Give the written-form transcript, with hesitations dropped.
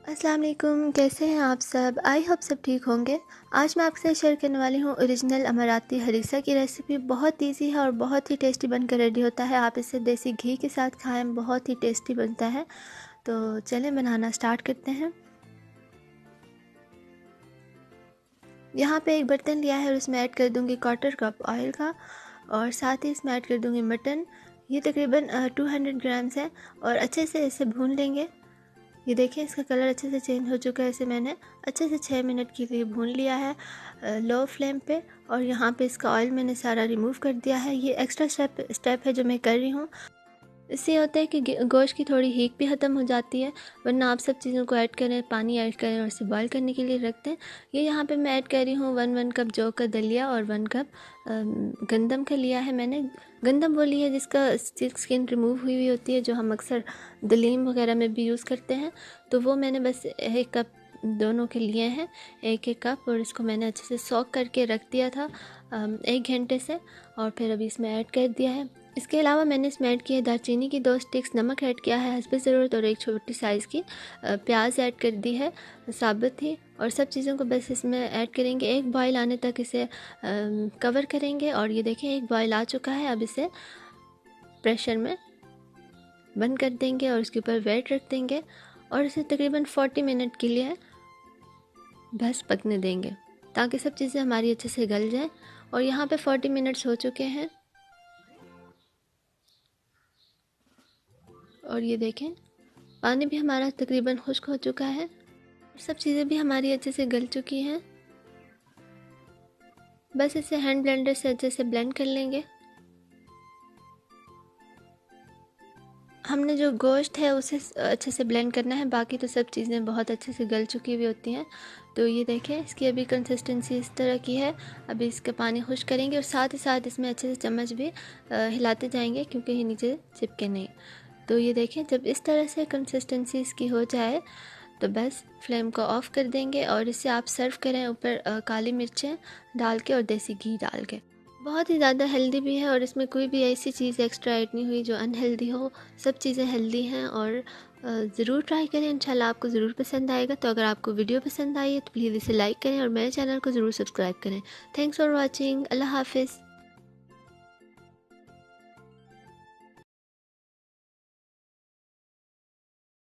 अस्सलाम वालेकुम, कैसे हैं आप सब। आई होप सब ठीक होंगे। आज मैं आपके साथ शेयर करने वाली हूँ ओरिजिनल अमराती हरीसा की रेसिपी। बहुत इजी है और बहुत ही टेस्टी बनकर रेडी होता है। आप इसे देसी घी के साथ खाएं, बहुत ही टेस्टी बनता है। तो चलें बनाना स्टार्ट करते हैं। यहाँ पे एक बर्तन लिया है और उसमें ऐड कर दूँगी 1/4 कप ऑयल का, और साथ ही इसमें ऐड कर दूँगी मटन। ये तकरीबन 200 ग्राम्स है और अच्छे से इसे भून लेंगे। ये देखिए इसका कलर अच्छे से चेंज हो चुका है। इसे मैंने अच्छे से 6 मिनट के लिए भून लिया है लो फ्लेम पे। और यहाँ पे इसका ऑयल मैंने सारा रिमूव कर दिया है। ये एक्स्ट्रा स्टेप है जो मैं कर रही हूँ। इससे होता है कि गोश्त की थोड़ी हीट भी ख़त्म हो जाती है, वरना आप सब चीज़ों को ऐड करें, पानी ऐड करें और इसे बॉईल करने के लिए रख दें। ये यहाँ पे मैं ऐड कर रही हूँ 1 कप जौ का दलिया और 1 कप गंदम का लिया है मैंने। गंदम वो ली है जिसका स्किन रिमूव हुई हुई होती है, जो हम अक्सर दलीम वगैरह में भी यूज़ करते हैं। तो वो मैंने बस 1 कप दोनों के लिए हैं, 1 कप, और इसको मैंने अच्छे से सॉक करके रख दिया था 1 घंटे से, और फिर अभी इसमें ऐड कर दिया है। इसके अलावा मैंने इसमें ऐड किया है दालचीनी की 2 स्टिक्स, नमक ऐड किया है हस्बे ज़रूरत, और एक छोटी साइज़ की प्याज ऐड कर दी है साबुत ही। और सब चीज़ों को बस इसमें ऐड करेंगे, एक बॉयल आने तक इसे कवर करेंगे। और ये देखें एक बॉयल आ चुका है। अब इसे प्रेशर में बंद कर देंगे और इसके ऊपर वेट रख देंगे और इसे तकरीबन 40 मिनट के लिए बस पकने देंगे, ताकि सब चीज़ें हमारी अच्छे से गल जाएं। और यहाँ पे 40 मिनट्स हो चुके हैं और ये देखें पानी भी हमारा तकरीबन खुश्क हो चुका है, सब चीज़ें भी हमारी अच्छे से गल चुकी हैं। बस इसे हैंड ब्लेंडर से अच्छे से ब्लेंड कर लेंगे। हमने जो गोश्त है उसे अच्छे से ब्लेंड करना है, बाकी तो सब चीज़ें बहुत अच्छे से गल चुकी हुई होती हैं। तो ये देखें इसकी अभी कंसिस्टेंसी इस तरह की है। अभी इसका पानी खुश्क करेंगे और साथ ही साथ इसमें अच्छे से चम्मच भी हिलाते जाएंगे, क्योंकि ये नीचे चिपके नहीं। तो ये देखें जब इस तरह से कंसिस्टेंसी इसकी हो जाए तो बस फ्लेम को ऑफ़ कर देंगे और इसे आप सर्व करें ऊपर काली मिर्चें डाल के और देसी घी डाल के। बहुत ही ज़्यादा हेल्दी भी है और इसमें कोई भी ऐसी चीज़ एक्स्ट्रा ऐड नहीं हुई जो अनहेल्दी हो। सब चीज़ें हेल्दी हैं और ज़रूर ट्राई करें, इंशाल्लाह आपको ज़रूर पसंद आएगा। तो अगर आपको वीडियो पसंद आई है तो प्लीज़ इसे लाइक करें और मेरे चैनल को ज़रूर सब्सक्राइब करें। Thanks for watching. अल्लाह हाफिज़।